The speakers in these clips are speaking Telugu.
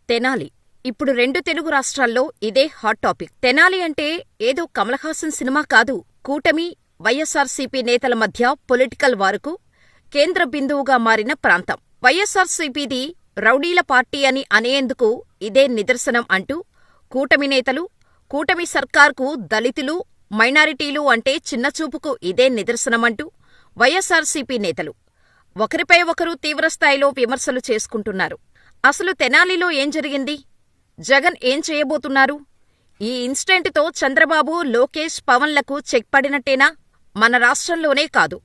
తెనాలి ఇప్పుడు 2 తెలుగు రాష్ట్రాల్లో ఇదే హాట్ టాపిక్. తెనాలి అంటే ఏదో కమల్ హాసన్ సినిమా కాదు. కూటమి, వైఎస్సార్సీపీ నేతల మధ్య పొలిటికల్ వార్కు కేంద్ర బిందువుగా మారిన ప్రాంతం. వైఎస్సార్సీపీది రౌడీల పార్టీ అని అనేందుకు ఇదే నిదర్శనం అంటూ కూటమి నేతలు, కూటమి సర్కార్కు దళితులు, మైనారిటీలు అంటే చిన్నచూపుకు ఇదే నిదర్శనమంటూ వైఎస్సార్సీపీ నేతలు ఒకరిపై ఒకరు తీవ్రస్థాయిలో విమర్శలు చేసుకుంటున్నారు. అసలు తెనాలిలో ఏం జరిగింది? జగన్ ఏం చేయబోతున్నారు? ఈ ఇన్సిడెంట్తో చంద్రబాబు, లోకేష్, పవన్లకు చెక్ పడినట్టేనా? మన రాష్ట్రంలోనే కాదు,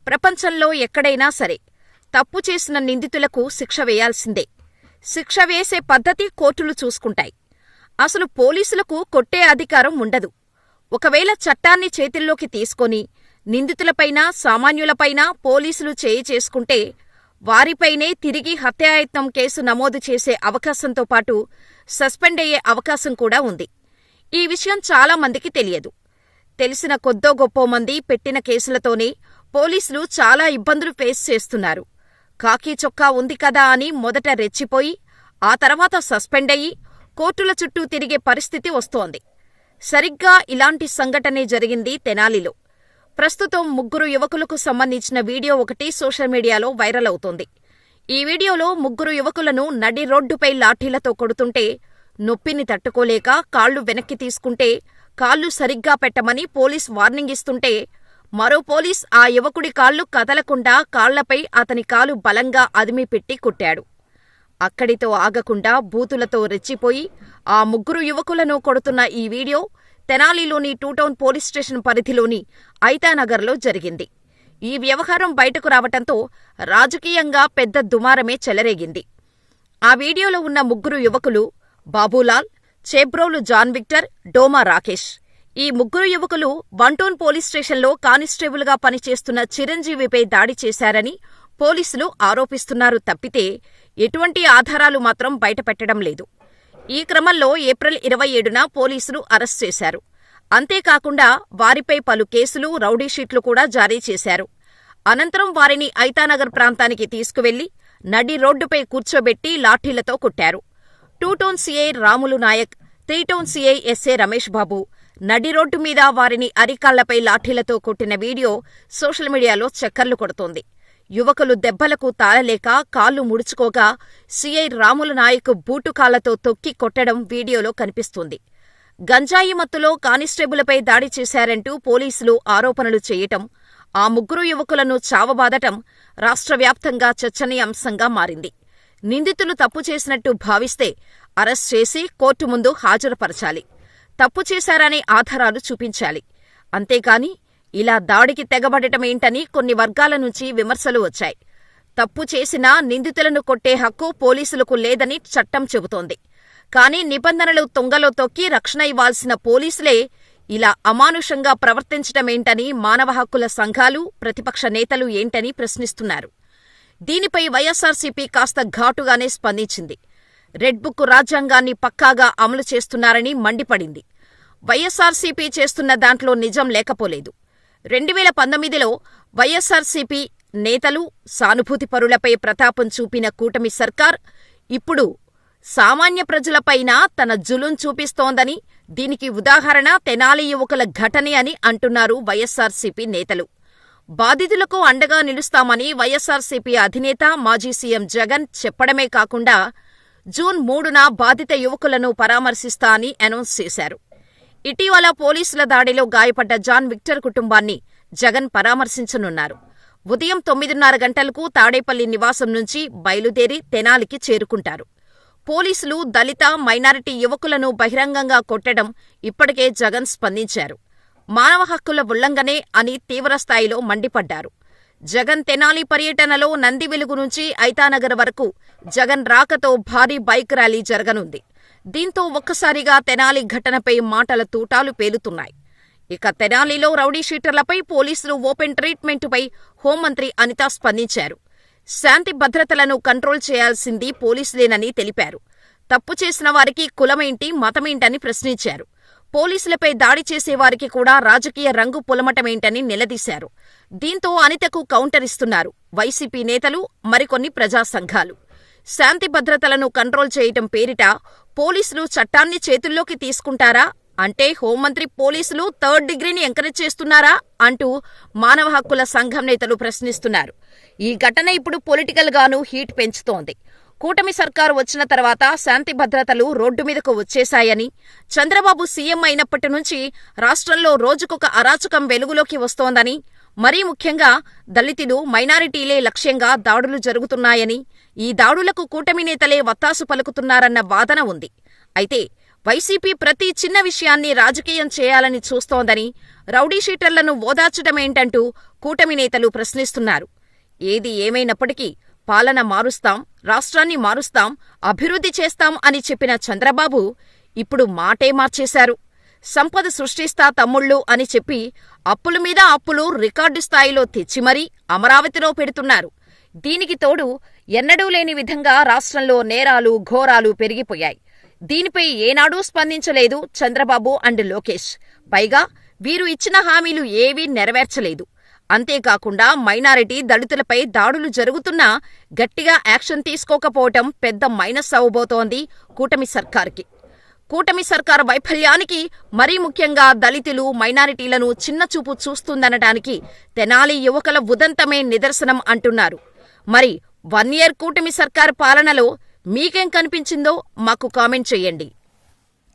ప్రపంచంలో ఎక్కడైనా సరే తప్పు చేసిన నిందితులకు శిక్ష వేయాల్సిందే. శిక్ష వేసే పద్ధతి కోర్టులు చూసుకుంటాయి. అసలు పోలీసులకు కొట్టే అధికారం ఉండదు. ఒకవేళ చట్టాన్ని చేతిల్లోకి తీసుకొని నిందితులపైనా, సామాన్యులపైనా పోలీసులు చేయి చేసుకుంటే వారిపైనే తిరిగి హత్యాయత్నం కేసు నమోదు చేసే అవకాశంతో పాటు సస్పెండ్ అయ్యే అవకాశం కూడా ఉంది. ఈ విషయం చాలా మందికి తెలియదు. తెలిసిన కొద్దో గొప్పో మంది పెట్టిన కేసులతోనే పోలీసులు చాలా ఇబ్బందులు ఫేస్ చేస్తున్నారు. కాకీ చొక్కా ఉంది కదా అని మొదట రెచ్చిపోయి ఆ తర్వాత సస్పెండ్ అయ్యి కోర్టుల చుట్టూ తిరిగే పరిస్థితి వస్తోంది. సరిగ్గా ఇలాంటి సంఘటనే జరిగింది తెనాలిలో. ప్రస్తుతం 3 యువకులకు సంబంధించిన వీడియో ఒకటి సోషల్ మీడియాలో వైరల్ అవుతోంది. ఈ వీడియోలో 3 యువకులను నడి రోడ్డుపై లాఠీలతో కొడుతుంటే నొప్పిని తట్టుకోలేక కాళ్లు వెనక్కి తీసుకుంటే కాళ్లు సరిగ్గా పెట్టమని పోలీస్ వార్నింగ్ ఇస్తుంటే మరో పోలీస్ ఆ యువకుడి కాళ్లు కదలకుండా కాళ్లపై అతని కాలు బలంగా అదిమిపెట్టి కొట్టాడు. అక్కడితో ఆగకుండా బూతులతో రెచ్చిపోయి ఆ 3 యువకులను కొడుతున్న ఈ వీడియో తెనాలిలోని 2 టౌన్ పోలీస్ స్టేషన్ పరిధిలోని ఐతానగర్లో జరిగింది. ఈ వ్యవహారం బయటకు రావటంతో రాజకీయంగా పెద్ద దుమారమే చెలరేగింది. ఆ వీడియోలో ఉన్న 3 యువకులు బాబూలాల్, చేబ్రోలు జాన్ విక్టర్, డోమా రాకేష్. ఈ 3 యువకులు 1 టౌన్ పోలీస్ స్టేషన్లో కానిస్టేబుల్గా పనిచేస్తున్న చిరంజీవిపై దాడి చేశారని పోలీసులు ఆరోపిస్తున్నారు తప్పితే ఎటువంటి ఆధారాలు మాత్రం బయటపెట్టడం లేదు. ఈ క్రమంలో ఏప్రిల్ 27న పోలీసులు అరెస్ట్ చేశారు. అంతేకాకుండా వారిపై పలు కేసులు, రౌడీషీట్లు కూడా జారీ చేశారు. అనంతరం వారిని ఐతానగర్ ప్రాంతానికి తీసుకువెళ్లి నడి రోడ్డుపై కూర్చోబెట్టి లాఠీలతో కొట్టారు. 2 town CI Ramulu Naik, 3 town CI SA Ramesh Babu నడి రోడ్డు మీద వారిని అరికాళ్లపై లాఠీలతో కొట్టిన వీడియో సోషల్ మీడియాలో చక్కర్లు కొడుతోంది. యువకులు దెబ్బలకు తాళలేక కాళ్లు ముడుచుకోగా సీఐ రాములు నాయక్ బూటుకాళ్లతో తొక్కి కొట్టడం వీడియోలో కనిపిస్తుంది. గంజాయి మత్తులో కానిస్టేబుల్పై దాడి చేశారంటూ పోలీసులు ఆరోపణలు చేయటం, ఆ 3 యువకులను చావబాదటం రాష్ట్రవ్యాప్తంగా చర్చనీయాంశంగా మారింది. నిందితులు తప్పు చేసినట్టు భావిస్తే అరెస్ట్ చేసి కోర్టు ముందు హాజరుపరచాలి. తప్పు చేశారనే ఆధారాలు చూపించాలి. అంతేకాని ఇలా దాడికి తెగబడటమేంటని కొన్ని వర్గాల నుంచి విమర్శలు వచ్చాయి. తప్పు చేసినా నిందితులను కొట్టే హక్కు పోలీసులకు లేదని చట్టం చెబుతోంది. కానీ నిబంధనలు తుంగలో తొక్కి రక్షణ ఇవ్వాల్సిన పోలీసులే ఇలా అమానుషంగా ప్రవర్తించటమేంటని మానవ హక్కుల సంఘాలు, ప్రతిపక్ష నేతలు ఏంటని ప్రశ్నిస్తున్నారు. దీనిపై వైఎస్సార్సీపీ కాస్త ఘాటుగానే స్పందించింది. రెడ్ బుక్ రాజ్యాంగాన్ని పక్కాగా అమలు చేస్తున్నారని మండిపడింది. వైఎస్సార్సీపీ చేస్తున్న దాంట్లో నిజం లేకపోలేదు. 2019లో వైఎస్సార్సీపీ నేతలు, సానుభూతిపరులపై ప్రతాపం చూపిన కూటమి సర్కార్ ఇప్పుడు సామాన్య ప్రజలపైన తన జులుం చూపిస్తోందని, దీనికి ఉదాహరణ తెనాలి యువకుల ఘటనే అని అంటున్నారు వైఎస్సార్సీపీ నేతలు. బాధితులకు అండగా నిలుస్తామని వైఎస్సార్సీపీ అధినేత, మాజీ సీఎం జగన్ చెప్పడమే కాకుండా జూన్ 3న బాధిత యువకులను పరామర్శిస్తా అని అనౌన్స్ చేశారు. ఇటీవల పోలీసుల దాడిలో గాయపడ్డ జాన్ విక్టర్ కుటుంబాన్ని జగన్ పరామర్శించనున్నారు. ఉదయం 9:30 గంటలకు తాడేపల్లి నివాసం నుంచి బయలుదేరి తెనాలికి చేరుకుంటారు. పోలీసులు దళిత, మైనారిటీ యువకులను బహిరంగంగా కొట్టడం ఇప్పటికే జగన్ స్పందించారు. మానవ హక్కుల ఉల్లంఘనే అని తీవ్రస్థాయిలో మండిపడ్డారు. జగన్ తెనాలి పర్యటనలో నంది వెలుగు నుంచి ఐతానగర్ వరకు జగన్ రాకతో భారీ బైక్ ర్యాలీ జరగనుంది. దీంతో ఒక్కసారిగా తెనాలి ఘటనపై మాటల తూటాలు పేలుతున్నాయి. ఇక తెనాలిలో రౌడీషీటర్లపై పోలీసులు ఓపెన్ ట్రీట్మెంటుపై హోంమంత్రి అనిత స్పందించారు. శాంతి భద్రతలను కంట్రోల్ చేయాల్సింది పోలీసులేనని తెలిపారు. తప్పు చేసిన వారికి కులమేంటి, మతమేంటని ప్రశ్నించారు. పోలీసులపై దాడి చేసేవారికి కూడా రాజకీయ రంగు పులమటమేంటని నిలదీశారు. దీంతో అనితకు కౌంటర్ ఇస్తున్నారు వైసీపీ నేతలు, మరికొన్ని ప్రజా సంఘాలు. శాంతి భద్రతలను కంట్రోల్ చేయటం పేరిట పోలీసులు చట్టాన్ని చేతుల్లోకి తీసుకుంటారా? అంటే హోంమంత్రి పోలీసులు థర్డ్ డిగ్రీని ఎంకరేజ్ చేస్తున్నారా? అంటూ మానవ హక్కుల సంఘం నేతలు ప్రశ్నిస్తున్నారు. ఈ ఘటన ఇప్పుడు పొలిటికల్ గానూ హీట్ పెంచుతోంది. కూటమి సర్కారు వచ్చిన తర్వాత శాంతి భద్రతలు రోడ్డు మీదకు వచ్చేశాయని, చంద్రబాబు సీఎం అయినప్పటి నుంచి రాష్ట్రంలో రోజుకొక అరాచకం వెలుగులోకి వస్తోందని, మరీ ముఖ్యంగా దళితులు, మైనారిటీలే లక్ష్యంగా దాడులు జరుగుతున్నాయని, ఈ దాడులకు కూటమి నేతలే వత్తాసు పలుకుతున్నారన్న వాదన ఉంది. అయితే వైసీపీ ప్రతి చిన్న విషయాన్ని రాజకీయం చేయాలని చూస్తోందని, రౌడీషీటర్లను ఓదార్చటమేంటంటూ కూటమి నేతలు ప్రశ్నిస్తున్నారు. ఏది ఏమైనప్పటికీ పాలన మారుస్తాం, రాష్ట్రాన్ని మారుస్తాం, అభివృద్ధి చేస్తాం అని చెప్పిన చంద్రబాబు ఇప్పుడు మాటే మార్చేశారు. సంపద సృష్టిస్తా తమ్ముళ్ళు అని చెప్పి అప్పుల మీద అప్పులు రికార్డు స్థాయిలో తెచ్చి మరీ అమరావతిలో పెడుతున్నారు. దీనికి తోడు ఎన్నడూ లేని విధంగా రాష్ట్రంలో నేరాలు, ఘోరాలు పెరిగిపోయాయి. దీనిపై ఏనాడూ స్పందించలేదు చంద్రబాబు అండ్ లోకేష్. పైగా వీరు ఇచ్చిన హామీలు ఏవీ నెరవేర్చలేదు. అంతేకాకుండా మైనారిటీ, దళితులపై దాడులు జరుగుతున్నా గట్టిగా యాక్షన్ తీసుకోకపోవటం పెద్ద మైనస్ అవబోతోంది కూటమి సర్కార్కి. కూటమి సర్కారు వైఫల్యానికి మరీ ముఖ్యంగా దళితులు, మైనారిటీలను చిన్నచూపు చూస్తుందనటానికి తెనాలి యువకుల ఉదంతమే నిదర్శనం అంటున్నారు. మరి 1 year కూటమి సర్కారు పాలనలో మీకేం కనిపించిందో మాకు కామెంట్ చెయ్యండి.